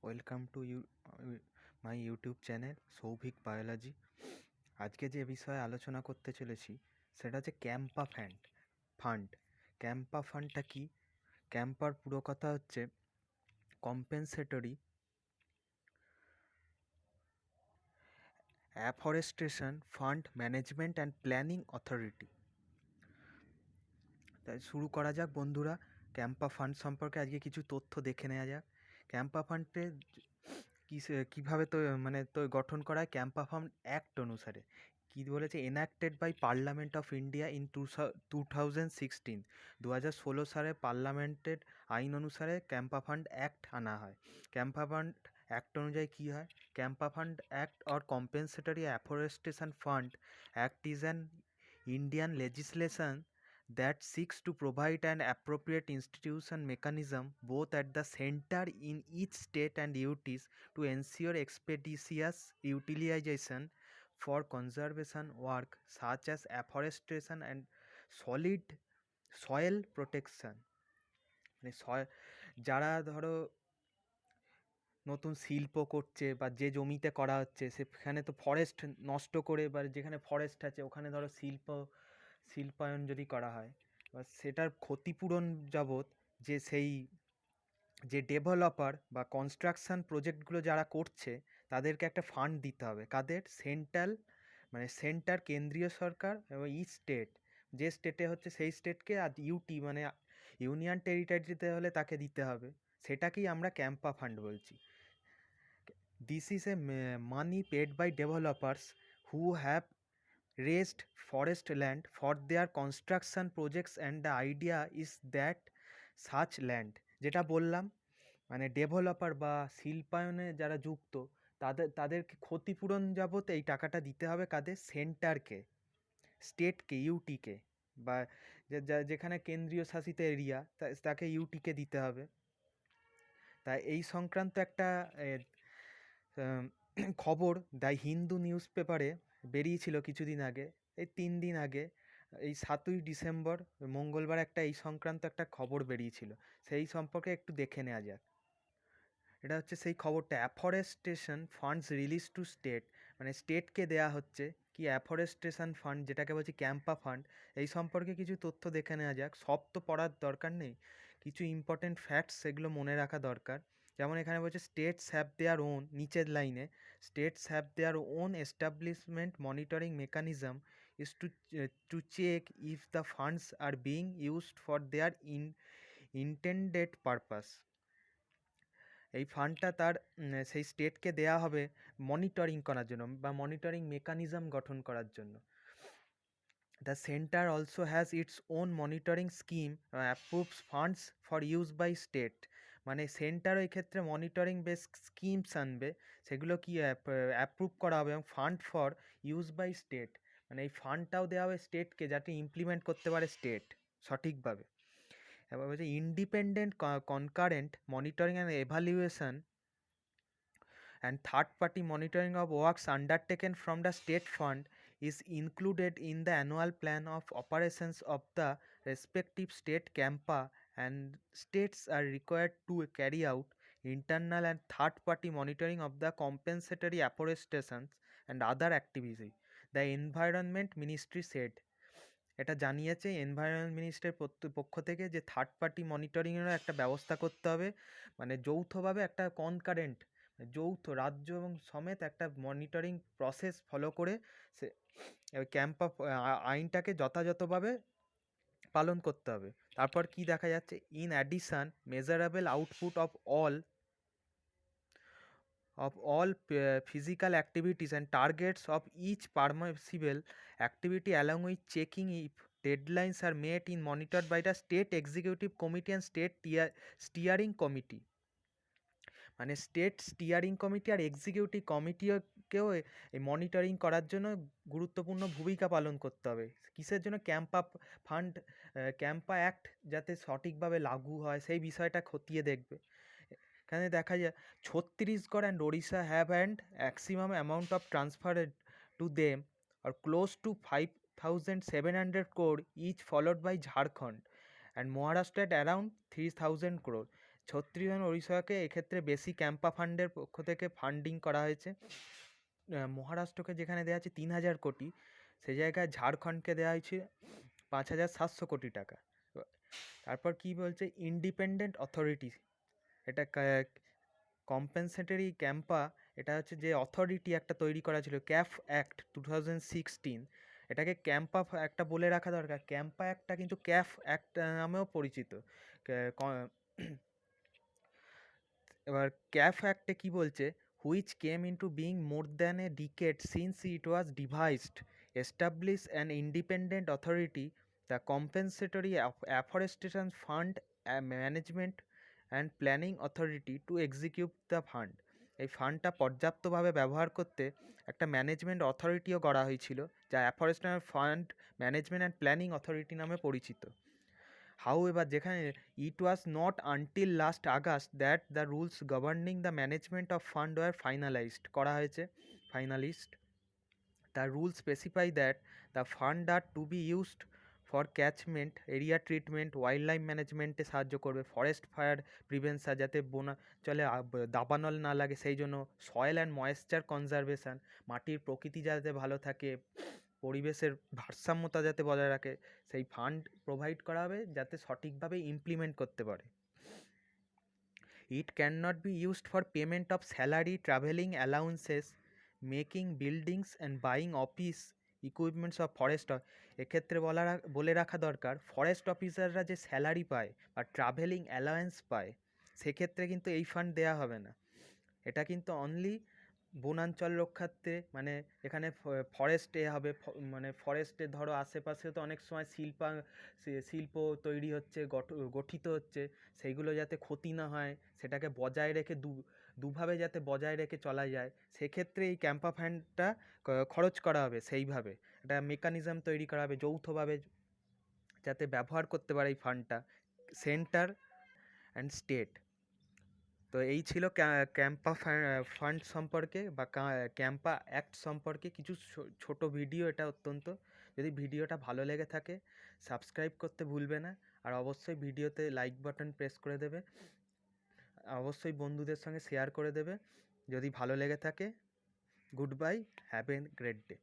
Welcome to my YouTube channel Souvik biology. আজকে যে বিষয়ে আলোচনা করতে চলেছি সেটা হচ্ছে ফান্ড। ক্যাম্পা ফান্ডটা কি? ক্যাম্পার পুরো কথা হচ্ছে compensatory afforestation fund management and planning authority. তাই শুরু করা যাক বন্ধুরা। ক্যাম্পা ফান্ড সম্পর্কে আজকে কিছু তথ্য দেখে নেওয়া যাক। ক্যাম্পা ফান্ডে কীভাবে গঠন করা হয়? ক্যাম্পা ফান্ড অ্যাক্ট অনুসারে কী বলেছে? Enacted by parliament of India in 2016। 2016 সালে পার্লামেন্টের আইন অনুসারে ক্যাম্পা ফান্ড অ্যাক্ট আনা হয়। ক্যাম্পা ফান্ড অ্যাক্ট অনুযায়ী কী হয়? Campa fund act or compensatory afforestation fund act is an Indian legislation that seeks to provide an appropriate institution mechanism both at the center in each state and UTs to ensure expeditious utilization for conservation work such as afforestation and solid soil protection। মানে যারা ধরো নতুন শিল্প করছে বা যে জমিতে করা হচ্ছে সেখানে তো ফরেস্ট নষ্ট করে, বা যেখানে ফরেস্ট আছে ওখানে ধরো শিল্পায়ন যদি করা হয় বা সেটার ক্ষতিপূরণ যাবৎ যে ডেভেলপার বা কনস্ট্রাকশন প্রজেক্টগুলো যারা করছে তাদেরকে একটা ফান্ড দিতে হবে। কাদের? সেন্টার কেন্দ্রীয় সরকার এবং ইচ স্টেট, যে স্টেটে হচ্ছে সেই স্টেটকে, আর ইউটি মানে ইউনিয়ন টেরিটরিতে হলে তাকে দিতে হবে। সেটাকেই আমরা ক্যাম্পা ফান্ড বলছি। This is a money paid by developers who have raised forest land for their construction projects, and the idea is that such land, যেটা বললাম, মানে ডেভেলপার বা শিল্পায়নে যারা যুক্ত তাদেরকে ক্ষতিপূরণ যাবত এই টাকাটা দিতে হবে। কাদের? সেন্টারকে, স্টেটকে, ইউটিকে, বা যেখানে কেন্দ্রীয় শাসিত এরিয়া তাকে ইউটিকে দিতে হবে। তাই এই সংক্রান্ত একটা খবর দ্য হিন্দু নিউজ পেপারে বেরিয়েছিল কিছুদিন আগে, এই 3 দিন আগে, এই 7ই ডিসেম্বর মঙ্গলবার এই সংক্রান্ত একটা খবর বেরিয়েছিল। সেই সম্পর্কে একটু দেখে নেওয়া যাক। এটা হচ্ছে সেই খবরটা, afforestation funds release two state, মানে স্টেটকে দেয়া হচ্ছে কি অ্যাফরেস্টেশন ফান্ড, যেটাকে বলছি ক্যাম্পা ফান্ড। এই সম্পর্কে কিছু তথ্য দেখে নেওয়া যাক। সব তো পড়ার দরকার নেই, কিছু ইম্পর্টেন্ট ফ্যাক্টস সেগুলো মনে রাখা দরকার। যেমন এখানে বলছে স্টেটস হ্যাভ দেয়ার ওন, নিচের লাইনে, states have their own establishment monitoring mechanism is to check if the funds are being used for their intended purpose. এই ফান্ডটা সেই স্টেটকে দেয়া হবে মনিটরিং করার জন্য বা মনিটরিং মেকানিজম গঠন করার জন্য। The centre also has its own monitoring scheme approves funds for use by state. মানে সেন্টারও এই ক্ষেত্রে মনিটরিং বেস স্কিমস আনবে, সেগুলো কি অ্যাপ্রুভ করা হবে, এবং fund for use by state, মানে এই ফান্ডটাও দেওয়া হবে স্টেটকে যাতে ইমপ্লিমেন্ট করতে পারে স্টেট সঠিকভাবে। এবার বলছে independent concurrent monitoring and evaluation and third-party monitoring of works undertaken from the state fund is included in the annual plan of operations of the respective state CAMPA, and states are required to carry out internal and third-party monitoring of the compensatory afforestations and other activities, the Environment Ministry said. এটা জানিয়েছে environment মিনিস্ট্রির পক্ষ থেকে যে third party মনিটরিংয়েরও একটা ব্যবস্থা করতে হবে, মানে যৌথভাবে একটা কনকারেন্ট, যৌথ রাজ্য এবং সমেত একটা মনিটরিং প্রসেস ফলো করে সে ক্যাম্পা আইনটাকে যথাযথভাবে পালন করতে হবে। তারপর কি দেখা যাচ্ছে? In addition measurable output of all physical activities and targets of each permissible activity, along with checking if deadlines are met, in monitored by the state executive committee and state steering committee। মানে state steering committee আর executive কমিটিকেও এই monitoring করার জন্য গুরুত্বপূর্ণ ভূমিকা পালন করতে হবে। কিসের জন্য? ক্যাম্পা অ্যাক্ট যাতে সঠিকভাবে লাগু হয় সেই বিষয়টা খতিয়ে দেখবে। এখানে দেখা যায় Chhattisgarh and Odisha have and maximum amount of transferred to them are close to 5,700 crore each, followed by Jharkhand, and Maharashtra at around 3,000 crore. Chhattisgarh ওড়িশাকে এক্ষেত্রে বেশি ক্যাম্পা ফান্ডের পক্ষ থেকে ফান্ডিং করা হয়েছে। মহারাষ্ট্রকে যেখানে দেওয়া আছে 3,000 কোটি, সেই জায়গায় ঝাড়খণ্ডকে দেওয়া হয়েছে 5,700 কোটি টাকা। তারপর কি বলছে, ইন্ডিপেন্ডেন্ট অথরিটি, এটা কম্পেনসেটরি ক্যাম্পা, এটা হচ্ছে যে অথরিটি একটা তৈরি করা ছিল, ক্যাফ অ্যাক্ট 2016, এটাকে ক্যাম্পা একটা বলে রাখা দরকার। ক্যাম্পা অ্যাক্টটা কিন্তু ক্যাফ অ্যাক্ট নামেও পরিচিত। এবার ক্যাফ অ্যাক্টে কি বলছে, which came into being more than a decade since it was devised, establish an independent authority, the compensatory afforestation fund management and planning authority to execute the fund. এই ফান্ডটা পর্যাপ্তভাবে ব্যবহার করতে একটা ম্যানেজমেন্ট অথরিটিও গড়া হয়েছিল, যা afforestation fund management and planning authority নামে পরিচিত। However, যেখানে it was not until last August that the rules governing the management of fund were finalized করা হয়েছে, finalized. The rules specify that the fund are to be used for catchment, area treatment, wildlife management এ সাহায্য করবে, forest fire prevention, যাতে চলে দাবানল না লাগে সেই জন্য, সয়েল অ্যান্ড ময়েশ্চার কনজারভেশন, মাটির প্রকৃতি যাতে ভালো থাকে, পরিবেশের ভারসাম্যতা যাতে বজায় রাখে, সেই ফান্ড প্রোভাইড করা হবে যাতে সঠিকভাবে ইমপ্লিমেন্ট করতে পারে। It can not be used for payment of salary, travelling allowances, making buildings and buying office equipments of forest. এক্ষেত্রে বলে রাখা দরকার, ফরেস্ট অফিসাররা যে স্যালারি পায় বা ট্রাভেলিং অ্যালাওয়েন্স পায়, সেক্ষেত্রে কিন্তু এই ফান্ড দেওয়া হবে না। এটা কিন্তু অনলি বনাঞ্চল রক্ষার্থে, মানে এখানে ফরেস্টে হবে, মানে ফরেস্টে ধরো আশেপাশে তো অনেক সময় শিল্প তৈরি হচ্ছে, গঠিত হচ্ছে, সেইগুলো যাতে ক্ষতি না হয়, সেটাকে বজায় রেখে দুভাবে যাতে বজায় রেখে চলা যায়, সেক্ষেত্রে এই ক্যাম্পা ফান্ডটা খরচ করা হবে। সেইভাবে একটা মেকানিজম তৈরি করা হবে যৌথভাবে, যাতে ব্যবহার করতে পারে এই ফান্ডটা সেন্টার অ্যান্ড স্টেট। তো এই ছিল ক্যাম্পা ফান্ড সম্পর্কে বা ক্যাম্পা অ্যাক্ট সম্পর্কে কিছু ছোট ভিডিও। এটা অত্যন্ত, যদি ভিডিওটা ভালো লেগে থাকে সাবস্ক্রাইব করতে ভুলবে না, আর অবশ্যই ভিডিওতে লাইক বাটন প্রেস করে দেবে, অবশ্যই বন্ধুদের সঙ্গে শেয়ার করে দেবে যদি ভালো লেগে থাকে। Good bye, have a great day.